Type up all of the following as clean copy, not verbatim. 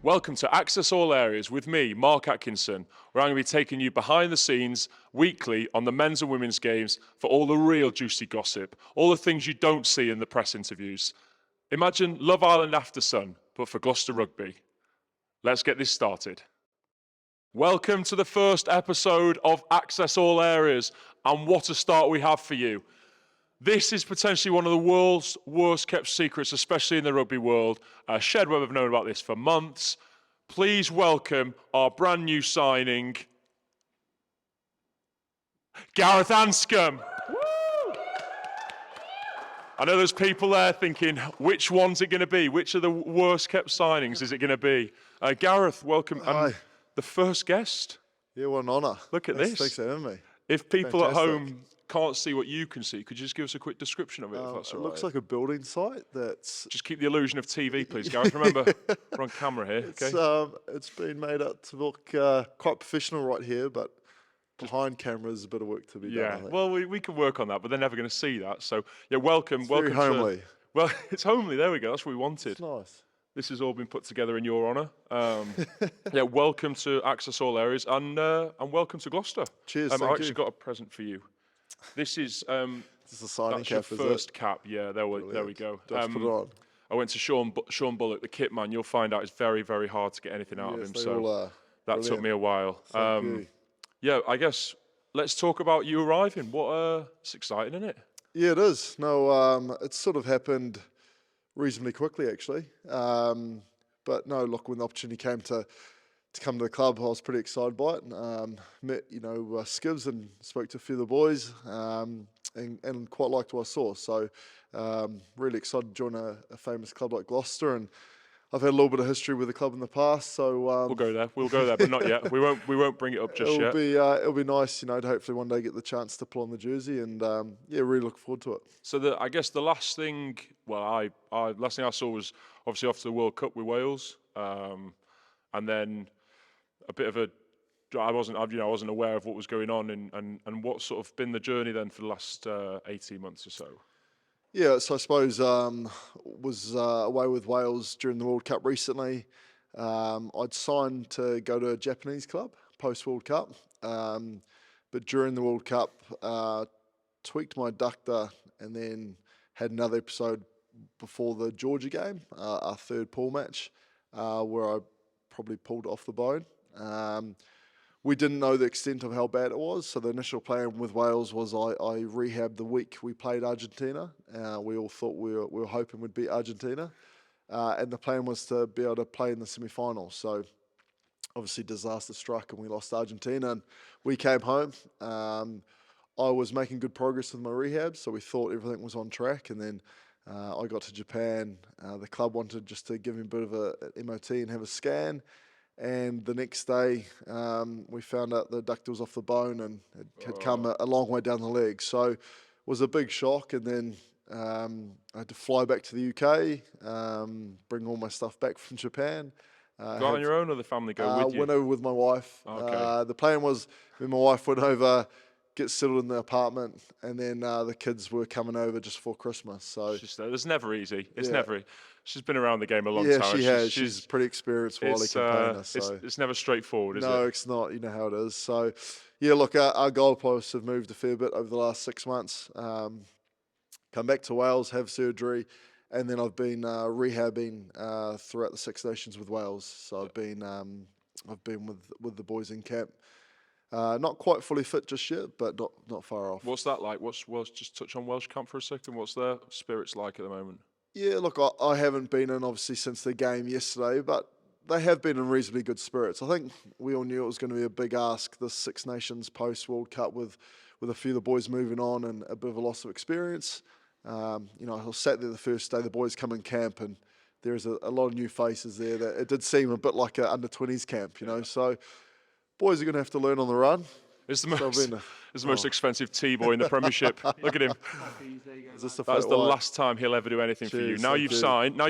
Welcome to Akcess All Areas with me, Mark Atkinson, where I'm going to be taking you behind the scenes weekly on the men's and women's games for all the real juicy gossip, all the things you don't see in the press interviews. Imagine Love Island After Sun, but for Gloucester Rugby. Let's get this started. Welcome to the first episode of Akcess All Areas, and what a start we have for you. This is potentially one of the world's worst kept secrets, especially in the rugby world. Shed Web have known about this for months. Please welcome our brand new signing, Gareth Anscombe. I know there's people there thinking, which one's it going to be? Which of the worst kept signings is it going to be? Gareth, welcome. Hi. And the first guest. Yeah, what an honour. Look at this. Thanks for having me. If people Fantastic. at home can't see what you can see, could you just give us a quick description of it, if that's all It right? looks like a building site that's... Just keep the illusion of TV, please, Gareth. Remember, we're on camera here, okay? It's been made up to look quite professional right here, but behind cameras, a bit of work to be done, I Yeah, think. well, we can work on that, but they're never going to see that. So, yeah, welcome. It's welcome very homely. Well, it's homely. There we go. That's what we wanted. It's nice. This has all been put together in your honour. Yeah, welcome to Akcess All Areas, and welcome to Gloucester. Cheers, I've thank actually you. got a present for you. This is This is a signing that's your cap, is first it? cap. Yeah, there we go. Just put it on. I went to Sean Bullock, the kit man. You'll find out it's very, very hard to get anything out of Yes, him. they So all are. that took Brilliant. me a while. Thank you. Yeah, I guess let's talk about you arriving. It's exciting, isn't it? Yeah, it is. No, it's sort of happened reasonably quickly, actually. But no, look, when the opportunity came to come to the club, I was pretty excited by it. Met, Skivs and spoke to a few of the boys, and quite liked what I saw. So, really excited to join a famous club like Gloucester, and I've had a little bit of history with the club in the past. So We'll go there, but not yet. We won't bring it up just yet. it'll be nice, to hopefully one day get the chance to pull on the jersey, and yeah, really look forward to it. So I guess the last thing, last thing I saw was obviously off to the World Cup with Wales, and then a bit of I wasn't aware of what was going on, and what's sort of been the journey then for the last 18 months or so. Yeah, so I suppose was away with Wales during the World Cup recently. I'd signed to go to a Japanese club post-World Cup, but during the World Cup, tweaked my adductor and then had another episode before the Georgia game, our third pool match, where I probably pulled it off the bone. We didn't know the extent of how bad it was, so the initial plan with Wales was I rehabbed the week we played Argentina. We all thought we were hoping we'd beat Argentina, and the plan was to be able to play in the semi-finals. So obviously disaster struck and we lost Argentina, and we came home. I was making good progress with my rehab, so we thought everything was on track, and then I got to Japan. The club wanted just to give me a bit of a MOT and have a scan. And the next day, we found out the adductor was off the bone and it had come a long way down the leg. So it was a big shock. And then I had to fly back to the UK, bring all my stuff back from Japan. Go on your own, or the family go with you? Went over with my wife. Okay. The plan was when my wife went over, get settled in the apartment, and then the kids were coming over just for Christmas. So It's never easy. It's Yeah. never. She's been around the game a long yeah, time. she has. She's pretty experienced wily It's, campaigner. So it's never straightforward, is no, it? it's not. You know how it is. So, yeah, look, our goalposts have moved a fair bit over the last 6 months. Come back to Wales, have surgery, and then I've been rehabbing throughout the Six Nations with Wales. So I've been with the boys in camp. Not quite fully fit just yet, but not far off. What's that like? Just touch on Welsh camp for a second. What's their spirits like at the moment? Yeah, look, I haven't been in obviously since the game yesterday, but they have been in reasonably good spirits. I think we all knew it was going to be a big ask, this Six Nations post-World Cup with a few of the boys moving on and a bit of a loss of experience. I sat there the first day, the boys come in camp, and there's a lot of new faces there. That it did seem a bit like an under-20s camp, So boys are going to have to learn on the run. It's the most expensive T-boy in the Premiership. Look at him. That's the last time he'll ever do anything for you. Cheers, Now thank you've you. signed. Now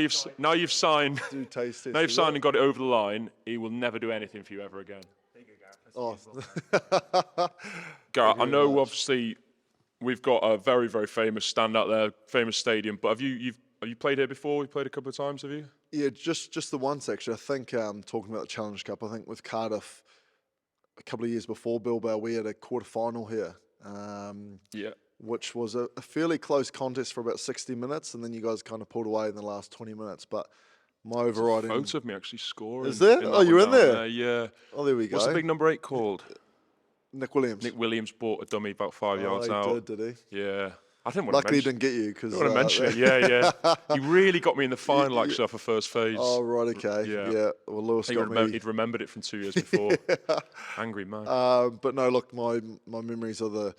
you've signed. Do taste test. Now you've signed and got it over the line. He will never do anything for you ever again. Oh. Gareth, I very know much. obviously we've got a very, very famous stand out there, famous stadium. But have you played here before? You played a couple of times, have you? Yeah, just the once actually. I think talking about the Challenge Cup, I think with Cardiff a couple of years before Bilbao, we had a quarter-final here, Yeah. which was a fairly close contest for about 60 minutes, and then you guys kind of pulled away in the last 20 minutes. But my There's a overriding... photo of me actually scoring. Is there? In Oh, that you're one in down there? Yeah. Oh, there we go. What's the big number 8 called? Nick Williams. Nick Williams bought a dummy about 5 yards he out. did he? Yeah. I didn't want to Luckily, he mention didn't get you because... I don't want to mention it. Yeah. He really got me in the final, actually, off the first phase. Oh, right, okay. Yeah. Well, Lewis got me. He'd remembered it from 2 years before. Angry man. But no, look, my memories of the,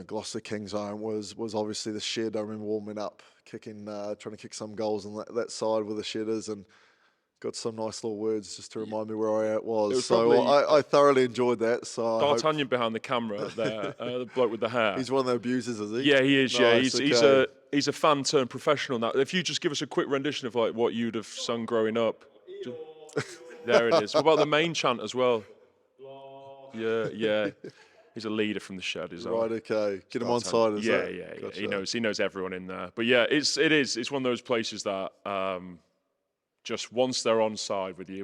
Gloucester Kings Iron was obviously the shed. I remember warming up, trying to kick some goals on that side with the shedders, and got some nice little words just to remind me where I was. It was So probably- I thoroughly enjoyed that. So D'Artagnan behind the camera there, the bloke with the hair. he's one of the abusers, is he? Yeah, he is. Nice, Yeah, he's a fan turned professional now. If you just give us a quick rendition of like what you'd have sung growing up. There it is. What about the main chant as well? Yeah. He's a leader from the shed, isn't he? Right, okay. Get him on side, is it? Yeah. Gotcha. He knows everyone in there. But yeah, it's one of those places that just once they're on side with you,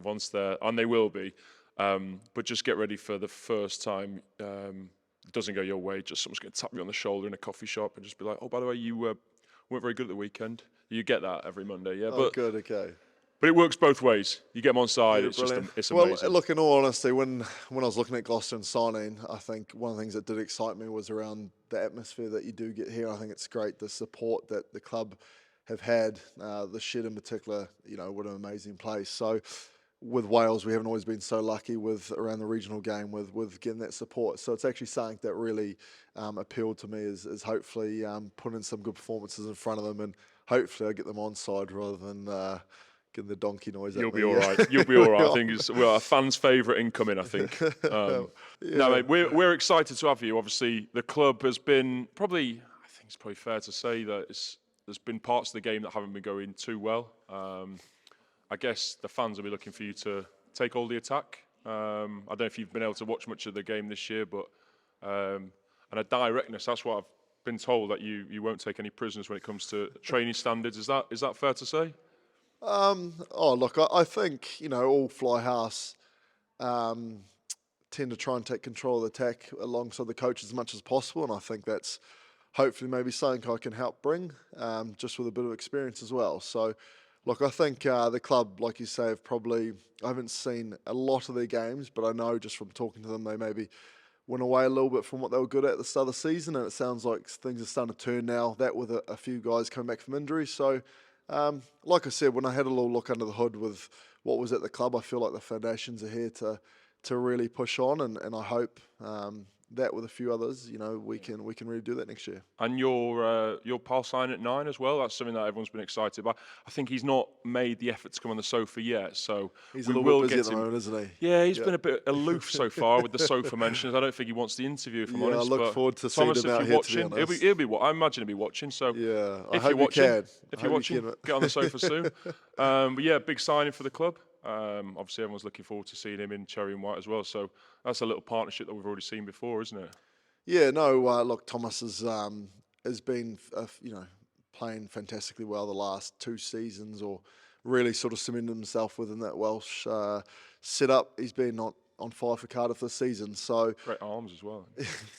and they will be, but just get ready for the first time it doesn't go your way, just someone's going to tap you on the shoulder in a coffee shop and just be like, oh, by the way, you weren't very good at the weekend. You get that every Monday, yeah. Oh, good, okay. But it works both ways. You get them on side, Yeah, it's just brilliant. it's amazing. Well, look, in all honesty, when I was looking at Gloucester and signing, I think one of the things that did excite me was around the atmosphere that you do get here. I think it's great, the support that the club have had, the shed in particular, what an amazing place. So with Wales, we haven't always been so lucky with around the regional game with getting that support. So it's actually something that really appealed to me is hopefully putting in some good performances in front of them, and hopefully I get them on side rather than getting the donkey noise. You'll be all right. You'll be all right. I think it's a fan's favourite incoming, I think. No, mate, we're excited to have you. Obviously, the club has been I think it's probably fair to say that there's been parts of the game that haven't been going too well. I guess the fans will be looking for you to take all the attack. I don't know if you've been able to watch much of the game this year, but and a directness, that's what I've been told, that you won't take any prisoners when it comes to training standards. Is that fair to say? Look, I think, all fly house tend to try and take control of the attack alongside the coach as much as possible, and I think that's hopefully maybe something I can help bring, just with a bit of experience as well. So, look, I think the club, like you say, I haven't seen a lot of their games, but I know just from talking to them, they maybe went away a little bit from what they were good at the start of the season, and it sounds like things are starting to turn now, that with a few guys coming back from injury. So, like I said, when I had a little look under the hood with what was at the club, I feel like the foundations are here to really push on, and I hope that with a few others, we can really do that next year. And your pal sign at 9 as well. That's something that everyone's been excited about. I think he's not made the effort to come on the sofa yet, so he's a little bit busy at the moment, isn't he? Yeah, he's been a bit aloof so far with the sofa mentions. I don't think he wants the interview, if I'm honest. I look forward to seeing Thomas, him out here. Watching, to be honest. I imagine he'll be watching. So yeah, if you're watching, get on the sofa soon. But yeah, big signing for the club. Obviously, everyone's looking forward to seeing him in Cherry and White as well. So that's a little partnership that we've already seen before, isn't it? Yeah, no. Look, Thomas has been playing fantastically well the last 2 seasons, or really sort of cemented himself within that Welsh setup. He's been on fire for Cardiff this season. So great arms as well.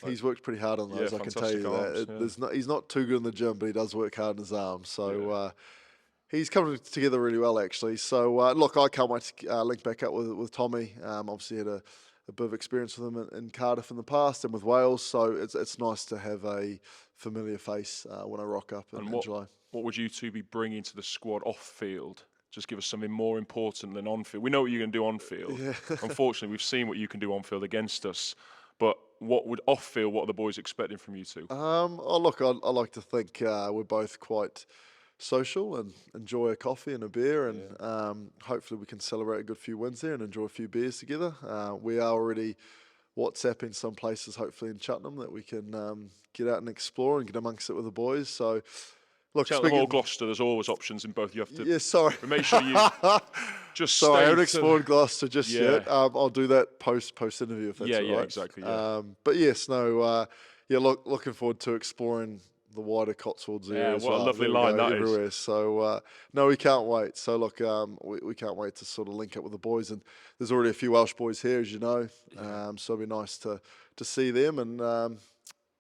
He's worked pretty hard on those. I can tell you arms, that. He's not too good in the gym, but he does work hard on his arms. So. He's coming together really well, actually. So, look, I can't wait to link back up with Tommy. Obviously had a bit of experience with him in Cardiff in the past and with Wales, so it's nice to have a familiar face when I rock up in July. What would you two be bringing to the squad off-field? Just give us something more important than on-field. We know what you're going to do on-field. Yeah. Unfortunately, we've seen what you can do on-field against us. But what would off-field, what are the boys expecting from you two? Look, I like to think we're both quite social and enjoy a coffee and a beer, and hopefully we can celebrate a good few wins there and enjoy a few beers together. We are already WhatsApping some places, hopefully in Cheltenham, that we can get out and explore and get amongst it with the boys. So, look, Cheltenham or Gloucester, there's always options in both. You have to. Yeah, sorry. But make sure you just. Sorry, I haven't explored Gloucester just yet. I'll do that post interview if that's all right. Yeah, exactly. Yeah. But yes, no. Looking forward to exploring the wider Cotswolds Yeah, area as what a well. lovely There we line go, that is. everywhere. So no, we can't wait. So look, we can't wait to sort of link up with the boys, and there's already a few Welsh boys here, as you know. So it'll be nice to see them, and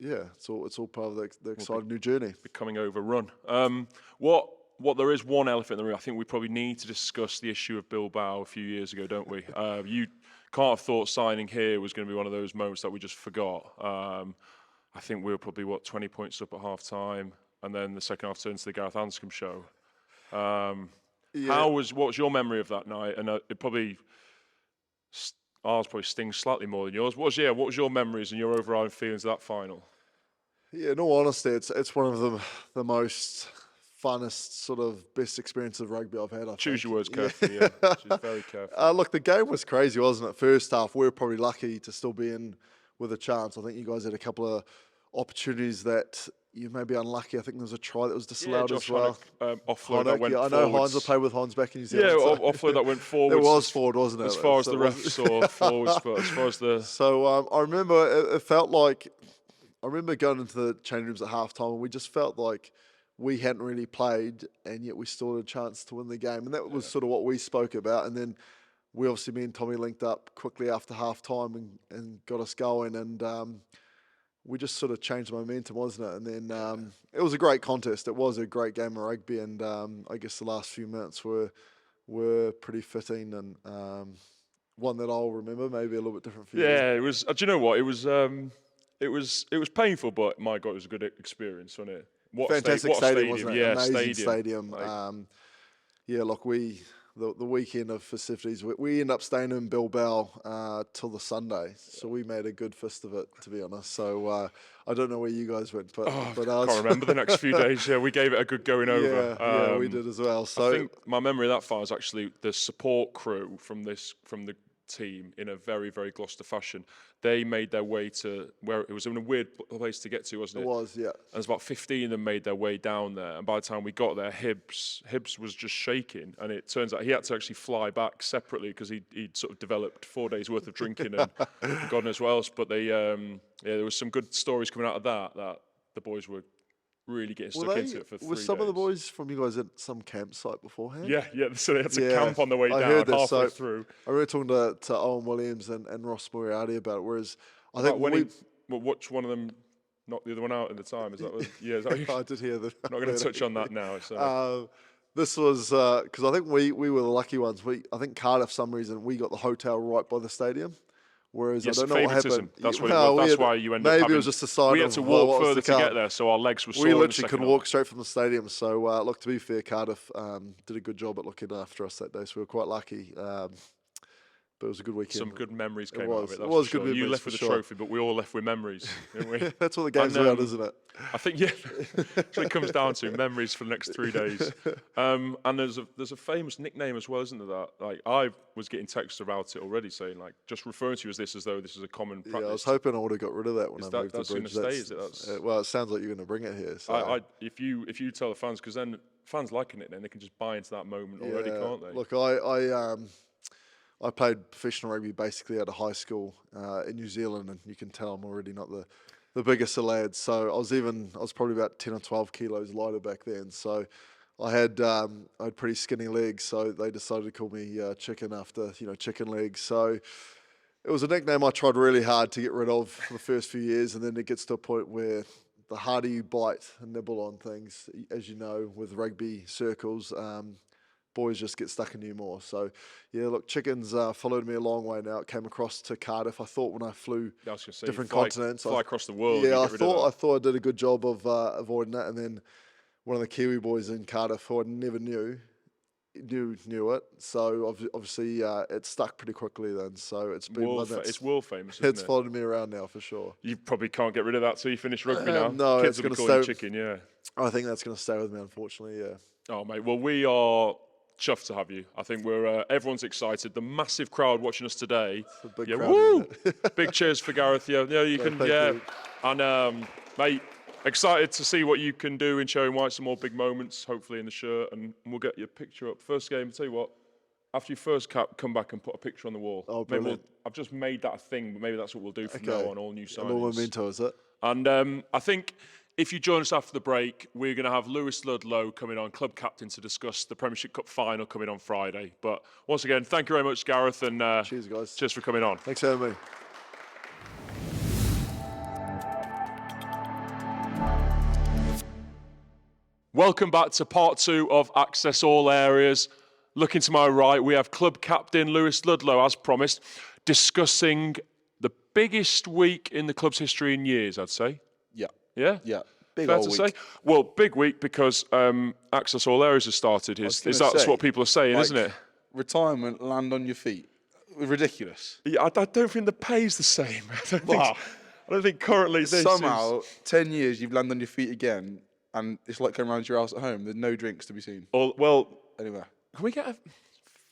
yeah, it's all part of the exciting new journey. Becoming overrun. What there is one elephant in the room. I think we probably need to discuss the issue of Bilbao a few years ago, don't we? You can't have thought signing here was going to be one of those moments that we just forgot. I think we were probably 20 points up at half time, and then the second half turned to the Gareth Anscombe show. Yeah. What was your memory of that night? And it probably ours probably stings slightly more than yours. What was your memories and your overall feelings of that final? Yeah, in all honesty, it's one of the most funnest, sort of best experience of rugby I've had. I Choose think. your words carefully. Yeah, choose very carefully. Look, the game was crazy, wasn't it? First half, we were probably lucky to still be in with a chance. I think you guys had a couple of opportunities that you may be unlucky. I think there was a try that was disallowed Josh as well. Offload that went I know forwards. Hines. I played with Hines back in New Yeah, Zealand. So offload that went forwards. it was forward, wasn't it? As far as So the ref saw, forwards. But as far as the So I remember it felt like, I remember going into the change rooms at halftime, and we just felt like we hadn't really played, and yet we still had a chance to win the game. And that was sort of what we spoke about. And then me and Tommy linked up quickly after halftime and got us going. And we just sort of changed the momentum, wasn't it? And then it was a great contest. It was a great game of rugby. And I guess the last few minutes were pretty fitting, and one that I'll remember, maybe a little bit different for you. yeah, it was. Do you know what? It was painful, but my God, it was a good experience, wasn't it? Fantastic stadium, wasn't it? Yeah, Amazing stadium. stadium. Yeah, look, the weekend of festivities, we end up staying in Bilbao till the Sunday, so we made a good fist of it, to be honest. So I don't know where you guys went, but I I can't remember the next few days. Yeah, we gave it a good going over. Yeah, we did as well. So I think my memory of that far is actually the support crew from the team in a very, very Gloucester fashion. They made their way to where it was in a weird place to get to, wasn't it? It was, yeah. And there's about 15 of them made their way down there. And by the time we got there, Hibbs was just shaking. And it turns out he had to actually fly back separately because he'd sort of developed 4 days worth of drinking and God knows what else. But there was some good stories coming out of that the boys were really getting stuck into it for 3 days. Were some of the boys from you guys at some campsite beforehand? Yeah. So they had to camp on the way down halfway through. I remember talking to Owen Williams and Ross Moriarty about it, whereas I think which one of them knocked the other one out at the time? Is that what is that what I did hear that. I'm not going to touch on that now. So. This was because I think we were the lucky ones. I think Cardiff, for some reason, we got the hotel right by the stadium. Whereas yes, I don't know what happened. That's why you ended up maybe it was just a sign. We had to walk further to get there, so our legs were sore. We literally could walk straight from the stadium. So look, to be fair, Cardiff did a good job at looking after us that day. So we were quite lucky. But it was a good weekend. Some good memories came out of it. It was good. You left with a trophy, but we all left with memories, didn't we? That's what the game's about, isn't it? I think that's what it comes down to, memories for the next 3 days. And there's a famous nickname as well, isn't there? That like I was getting texts about it already, saying like just referring to you as though this is a common practice. Yeah, I was hoping I would have got rid of that when I moved to Bridge. That's going to stay, is it? Well, it sounds like you're going to bring it here. So. If you tell the fans, because then fans liking it, then they can just buy into that moment already, can't they? Look, I played professional rugby basically out of high school in New Zealand, and you can tell I'm already not the biggest of lads. So I was probably about 10 or 12 kilos lighter back then. So I had pretty skinny legs. So they decided to call me Chicken after chicken legs. So it was a nickname I tried really hard to get rid of for the first few years, and then it gets to a point where the harder you bite and nibble on things, as you know, with rugby circles. Boys just get stuck in you more. So, yeah, look, Chicken's followed me a long way now. It came across to Cardiff. I thought when I flew different continents. Fly across the world. Yeah, I thought I did a good job of avoiding that. And then one of the Kiwi boys in Cardiff who I never knew it. So, obviously, it stuck pretty quickly then. So, it's been it's world famous, It's followed me around now for sure. You probably can't get rid of that till you finish rugby now. No, Kids it's will be going calling to stay. Chicken, yeah. I think that's going to stay with me, unfortunately, yeah. Oh, mate, well, we are chuffed to have you. I think everyone's excited. The massive crowd watching us today. It's a big crowd, woo! Big cheers for Gareth. Yeah, you can. Yeah, you. And mate, excited to see what you can do in showing white. Some more big moments, hopefully in the shirt, and we'll get your picture up. First game. Tell you what. After you first come back and put a picture on the wall. Oh, brilliant. I've just made that a thing, but maybe that's what we'll do from now on. All new signings. A little memento, is it? And I think if you join us after the break, we're going to have Lewis Ludlow coming on, club captain, to discuss the Premiership Cup final coming on Friday. But once again, thank you very much, Gareth, and Cheers, guys. cheers for coming on. Thanks for having me. Welcome back to part 2 of Akcess All Areas. Looking to my right, we have club captain Lewis Ludlow, as promised, discussing the biggest week in the club's history in years, I'd say. Yeah. Yeah? Yeah. Big Fair old to week. say? Well, big week because Akcess All Areas has started. That's what people are saying, like, isn't it? Retirement, land on your feet. Ridiculous. Yeah, I don't think the pay's the same. I don't think currently this Somehow, is... 10 years, you've landed on your feet again, and it's like coming around to your house at home. There's no drinks to be seen. Well, Anyway. can we get a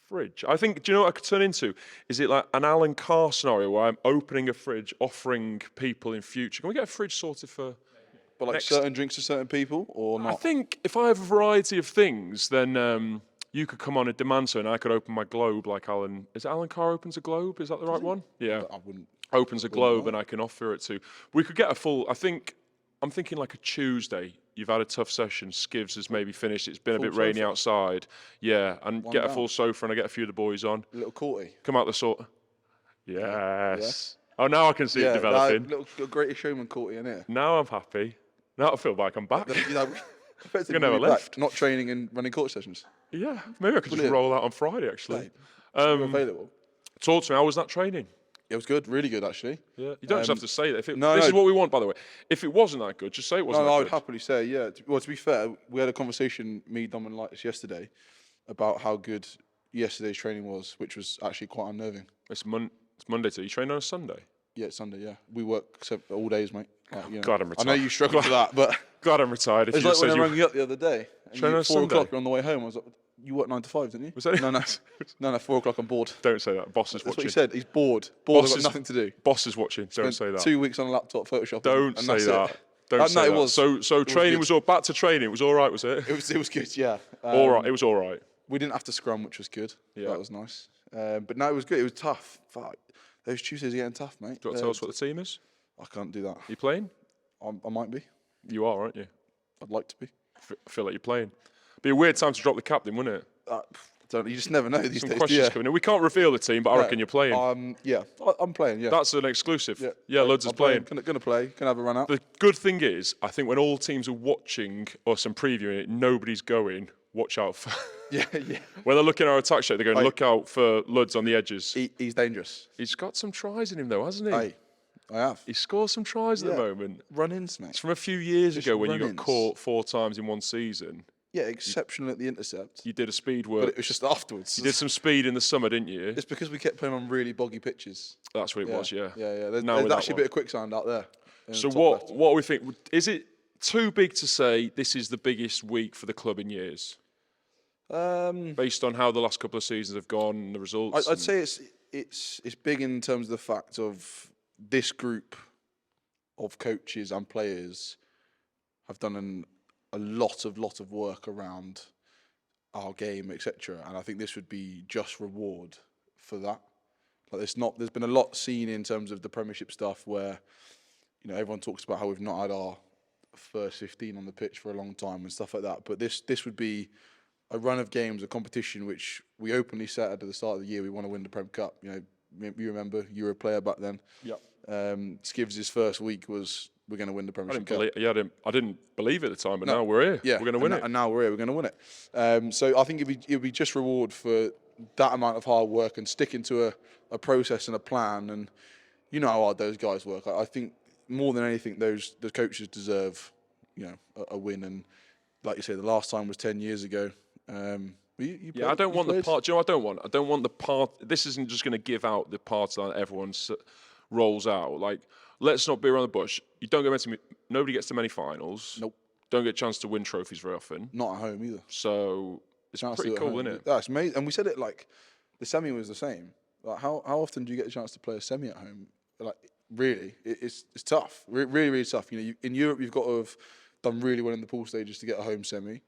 fridge? I think, do you know what I could turn into? Is it like an Alan Carr scenario where I'm opening a fridge, offering people in future? Can we get a fridge sorted for... But like next... certain drinks to certain people, or not? I think if I have a variety of things, then you could come on a demand zone and I could open my globe like Alan... Is it Alan Carr opens a globe? Is that the right one? Yeah. I wouldn't. Opens a globe and I can offer it to... We could get a full... I'm thinking like a Tuesday. You've had a tough session. Skivs has maybe finished. It's been a bit rainy outside. Yeah, and get a full sofa and I get a few of the boys on. A little courty. Come out the sort. Yes. Yeah. Oh, now I can see it developing. Little Greatest Showman courty in here. Now I'm happy. Now I feel like I'm back. You know, We're going to have a lift. Not training and running court sessions. Yeah, maybe I could just roll out on Friday, actually. Available. Talk to me. How was that training? It was good, really good actually. Yeah, you don't just have to say that. No, this no. is what we want, by the way. If it wasn't that good, just say it wasn't No, that I good. would happily say, yeah. Well, to be fair, we had a conversation, me, Dom, and Lights yesterday, about how good yesterday's training was, which was actually quite unnerving. It's Monday, so you train on a Sunday? Yeah, it's Sunday, yeah. We work all days, mate. Like, you know. God, I'm retired. I know you struggle with that, but... God, I'm retired. If It's you like just when said I rang you up the other day, and Train on you a 4 o'clock, Sunday? you're on the way home, I was like, you work 9 to 5, didn't you? Was that it? No, 4 o'clock, I'm bored. Don't say that. Boss is That's what watching. he said, he's bored. Bored, Boss I've is- got nothing to do. Boss is watching. Don't say that. 2 weeks on a laptop, Photoshop. Don't and say that's that. It. Don't say no, it that. was. So training good. was all back to training. It was all right, was it? It was good, yeah. All right. It was all right. We didn't have to scrum, which was good. Yeah. That was nice. But no, it was good. It was tough. Fuck. Those Tuesdays are getting tough, mate. Do you want to tell us what the team is? I can't do that. You playing? I might be. You are, aren't you? I'd like to be. I feel like you're playing. Be a weird time to drop the captain, wouldn't it? You just never know these Some days. questions coming in. We can't reveal the team, but I reckon you're playing. Yeah, I'm playing. Yeah, That's an exclusive. Yeah, Luds is I'm playing. Gonna play. Gonna have a run out. The good thing is, I think when all teams are watching us and previewing it, nobody's going. Watch out for. Yeah. When they're looking at our attack sheet, they're going, look out for Luds on the edges. He's dangerous. He's got some tries in him, though, hasn't he? Hey, I have. He scores some tries at the moment. Run-ins, mate. It's from a few years ago when you got run-ins. caught 4 times in one season. Yeah, exceptional at the intercept. You did a speed But work. it was just afterwards. You did some speed in the summer, didn't you? It's because we kept playing on really boggy pitches. That's what it was, yeah. Yeah. There's Now with that actually a one. bit of quicksand out there. in So the top left. what do we think? Is it too big to say this is the biggest week for the club in years, based on how the last couple of seasons have gone and the results? I'd say it's big in terms of the fact of this group of coaches and players have done a lot of work around our game, etc. And I think this would be just reward for that. Like there's been a lot seen in terms of the Premiership stuff where, you know, everyone talks about how we've not had our first 15 on the pitch for a long time and stuff like that. But this would be a run of games, a competition which we openly said at the start of the year we want to win the Prem Cup. You know, you remember you were a player back then. Yep. Skivs' first week was we're going to win the Premiership Cup. I didn't believe at the time, but now we're here. Yeah, We're going to win it. And now we're here. We're going to win it. So I think it'd be just reward for that amount of hard work and sticking to a process and a plan. And you know how hard those guys work. I think more than anything, the coaches deserve, you know, a win. And like you say, the last time was 10 years ago. I don't want the part. Do you know what I don't want the part. This isn't just going to give out the parts that everyone rolls out. Like, let's not be around the bush. You don't get nobody gets to many finals. Nope. Don't get a chance to win trophies very often. Not at home either. So it's pretty cool, isn't it? That's amazing. And we said it like the semi was the same. Like how often do you get a chance to play a semi at home? Like really, it's tough. Really tough. You know, in Europe you've got to have done really well in the pool stages to get a home semi.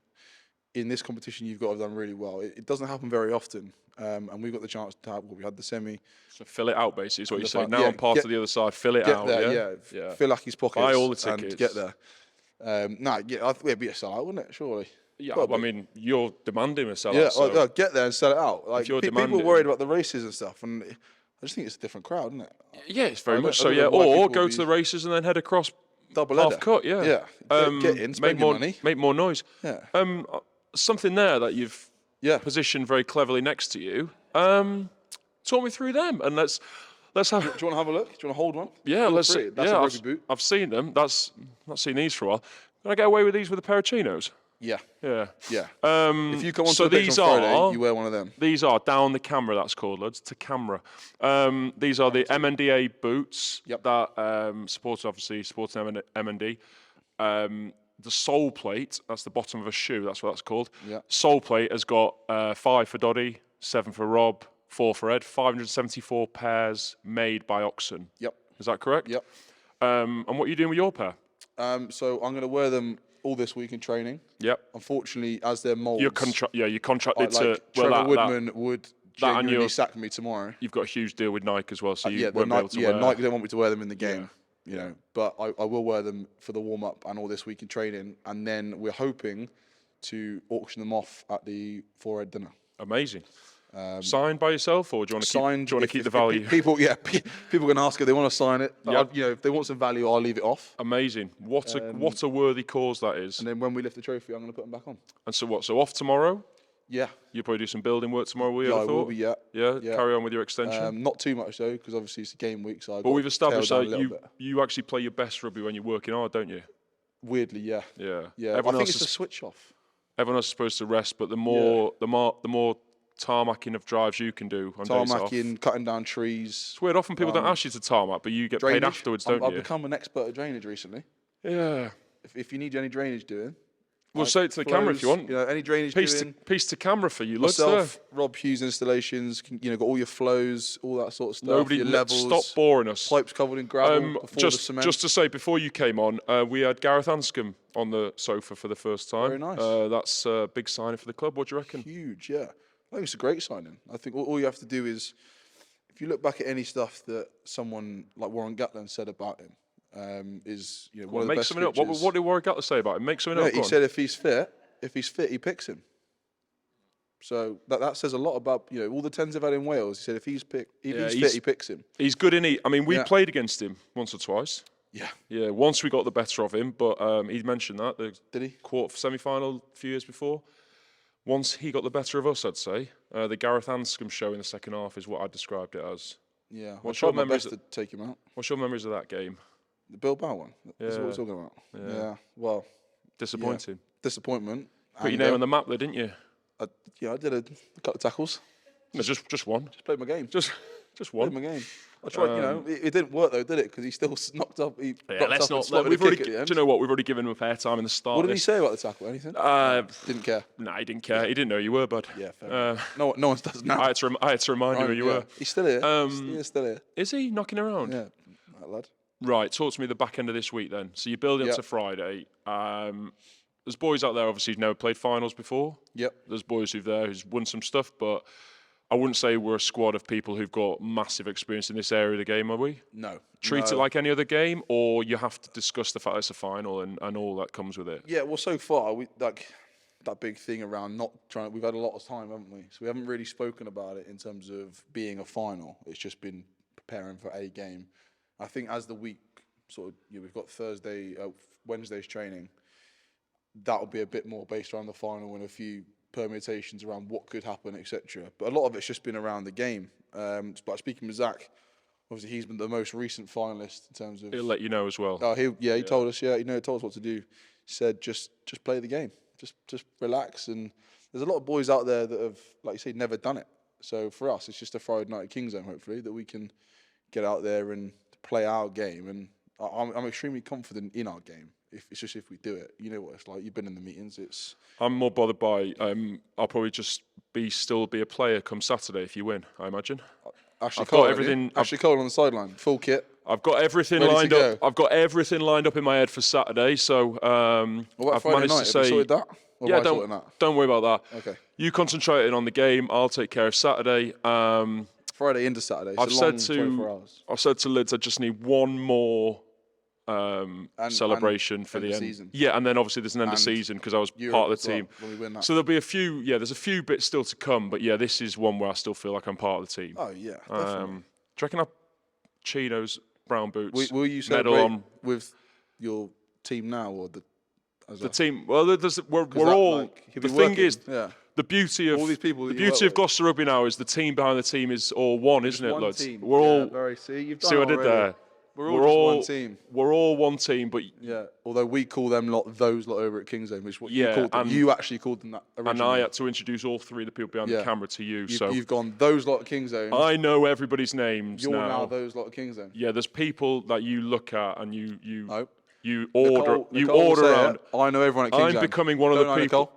In this competition, you've got to have done really well. It doesn't happen very often, and we got the chance to have. Well, we had the semi. So fill it out, basically, is what you're saying. Yeah, Now I'm part of the other side. Fill it Get out. there, yeah. Fill Aki's pockets. Buy all the and tickets. get there. It'd be a sellout, wouldn't it? Surely. Yeah, Well, I mean, you're demanding a sellout. Yeah, so get there and sell it out. Like you're people are demanding- worried about the races and stuff, and I just think it's a different crowd, isn't it? yeah, it's very I much don't- so. I don't Yeah, know why or people go will to be- the races and then head across Double half header. cut. Yeah, Yeah. Get in, make spend more your money. make more noise. Yeah. Something there that you've Yeah. positioned very cleverly next to you. Talk me through them, and let's have. Do you want to have a look? Do you want to hold one? Yeah, Feel let's. free. That's yeah, a I've, rugby boot. I've seen them. That's not seen these for a while. Can I get away with these with a pair of chinos? Yeah. Yeah. Yeah. If you come on so to the pitch these on Friday, are- you wear one of them. These are down the camera. That's called, lads. To camera. These are the MNDA boots. Yep. That supports MND. The sole plate. That's the bottom of a shoe. That's what that's called. Yeah. Sole plate has got 5 for Doddy, 7 for Rob, 4 for Ed. 574 pairs made by Oxen. Yep. Is that correct? Yep. And what are you doing with your pair? So I'm going to wear them all this week in training. Yep. Unfortunately, as they're molds, You're contracted like to. Trevor Woodman would that and genuinely your- sack me tomorrow. You've got a huge deal with Nike as well, so you Yeah, won't be able to wear. Nike don't want me to wear them in the game, you know. But I will wear them for the warm up and all this week in training, and then we're hoping to auction them off at the four-head dinner. Amazing. Signed by yourself, or do you want to keep? Signed. Do you want if- to keep if- the value? if people can ask if they want to sign it. But Yep. if they want some value, I'll leave it off. Amazing. What a worthy cause that is. And then when we lift the trophy, I'm going to put them back on. And so what? So off tomorrow? Yeah. You probably do some building work tomorrow. Will you? Yeah, I I will thought. be. Yeah. Yeah. Yeah. Carry on with your extension. Not too much though, because obviously it's a game week. So but we've established that that you actually play your best rugby when you're working hard, don't you? Weirdly, yeah. Yeah. Yeah. Everyone I think else it's a is switch off. everyone else is supposed to rest, but the more tarmacking of drives you can do on days off. Tarmacking, cutting down trees. It's weird. Often people don't ask you to tarmac, but you get paid afterwards, don't I've you? become an expert at drainage recently. Yeah. If you need any drainage doing, We'll say it to the camera if you want. You know, any drainage doing. Piece to camera for you. Look Myself, Rob Hughes Installations. Got all your flows, all that sort of stuff. Nobody your levels. stop boring us. Pipes covered in gravel before the cement. Just to say, before you came on, we had Gareth Anscombe on the sofa for the first time. Very nice. That's a big signing for the club. What do you reckon? Huge, yeah. I think it's a great signing. I think all you have to do is, if you look back at any stuff that someone like Warren Gatland said about him, is one of the Make best something up. scriptures. What did Warwick Gatland say about him? Make something up. He said if he's fit, he picks him. So that says a lot about all the tens have had in Wales. He said if he's fit, he picks him. He's good in it. I mean, we Yeah. played against him once or twice. Yeah. Yeah, once we got the better of him, but he mentioned that Did he? quarter semi-final a few years before. Once he got the better of us, I'd say. The Gareth Anscombe show in the second half is what I described it as. Yeah. What's I tried your my memories best to take him out. What's your memories of that game? The Bilbao one. That's what Yeah. we're talking about. Yeah. Well, Disappointing. disappointment. Put your name on the map there, didn't you? I did a couple of tackles. No, just one. Just played my game. Just Played one. my game. I tried, it didn't work though, did it? Because he still knocked up. He Yeah, knocked let's up and not. slotted We've a already. kick at the Do end. you know what? We've already given him a fair time in the start. What did he say about the tackle? Anything? Didn't care. Nah, he didn't care. He didn't know you were, bud. Yeah, fair enough. No one does now. I had to remind you who you were. He's still here. He's still here. Is he knocking around? Yeah, that lad. Right. Talk to me the back end of this week then. So you're building up Yep. to Friday. There's boys out there obviously who've never played finals before. Yep. There's boys who's won some stuff, but I wouldn't say we're a squad of people who've got massive experience in this area of the game, are we? No. Treat it No. like any other game, or you have to discuss the fact that it's a final and all that comes with it. Yeah. Well, so far we that big thing around not trying. We've had a lot of time, haven't we? So we haven't really spoken about it in terms of being a final. It's just been preparing for a game. I think as the week sort of, we've got Wednesday's training. That'll be a bit more based around the final and a few permutations around what could happen, etc. But a lot of it's just been around the game. But speaking with Zach, obviously he's been the most recent finalist in terms of. He'll let you know as well. Oh, he told us. Yeah, he told us what to do. He said just play the game, just relax. And there's a lot of boys out there that have, like you say, never done it. So for us, it's just a Friday night at Kingsholm, hopefully, that we can get out there and play our game. And I'm extremely confident in our game. If we do it, you know what it's like. You've been in the meetings. I'm more bothered by. I'll probably just still be a player come Saturday if you win. I imagine. Ashley I've Cole, got everything. Ashley Cole on the sideline, full kit. I've got everything Ready to lined go. up. I've got everything lined up in my head for Saturday. So What about I've Friday managed night? to say. Have you sorted that? Or Yeah, have I sorted that? don't worry about that. Okay. You concentrating on the game. I'll take care of Saturday. Friday into Saturday. It's I've a long said 24 hours. to Lids, I just need one more celebration for end the of end. season. Yeah, and then obviously there's an end of And season because I was Europe part of as the team. well, when we win that. So there'll be a few. Yeah, there's a few bits still to come, but yeah, this is one where I still feel like I'm part of the team. Oh yeah, definitely. Do you reckon our chinos, brown boots, Will you medal celebrate on with your team now or the team? Well, we're that, all. like, he'll The be thing working, is, yeah. the beauty of All these people the that you work beauty of with. Gloucester Rugby now is the team behind the team is all one, isn't it, one lads? team. We're Yeah, all. very. See, you've done See what I it did already. there? We're all just one team. We're all one team, but Yeah. Although we call them those lot over at Kingsholm, which is what Yeah, you called them. and- You actually called them that and originally. I had to introduce all three of the people behind the Yeah. camera to you. So You've gone those lot at Kingsholm. I know everybody's names You're now. now those lot at Kingsholm. Yeah, there's people that you look at and you No. order Nicole will say around. it. I know everyone at Kingsholm. I'm becoming one of the Don't I, people. Nicole?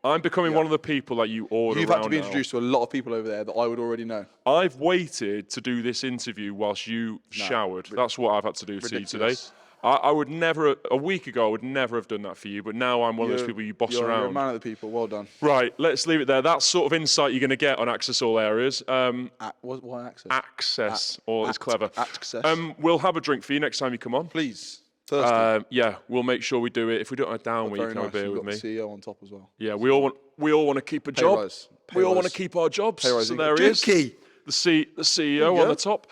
I'm becoming one of the people that you order You've around had to be now. introduced to a lot of people over there that I would already know. I've waited to do this interview whilst you showered. That's what I've had to do to you today. Ridiculous. I would never, a week ago, I would never have done that for you, but now I'm one of those people you boss You're a around. man of the people. Well done. Right, let's leave it there. That's sort of insight you're going to get on Akcess All Areas. Why Access? Access, or it's clever. Access. We'll have a drink for you next time you come on. Please. Thirsty. Yeah, we'll make sure we do it. If we do it on a down week, Very have a nice. beer You've with got me. the CEO on top as well. Yeah, we all want to keep a job. rise. Pay We all want to rise. keep our jobs. Pay rise. So You there got he is. Dookie. The CEO on the top.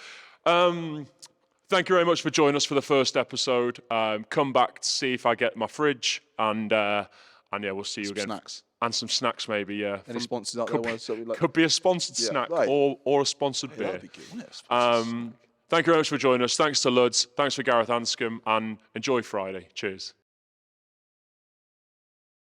Thank you very much for joining us for the first episode. Come back to see if I get my fridge, and yeah, we'll see you again. Snacks. And some snacks, maybe. Yeah. Any sponsors out there? Could be a sponsored snack right. or a sponsored beer. That'd be good, wouldn't it? Sponsors. Thank you very much for joining us. Thanks to Luds. Thanks for Gareth Anscombe, and enjoy Friday. Cheers.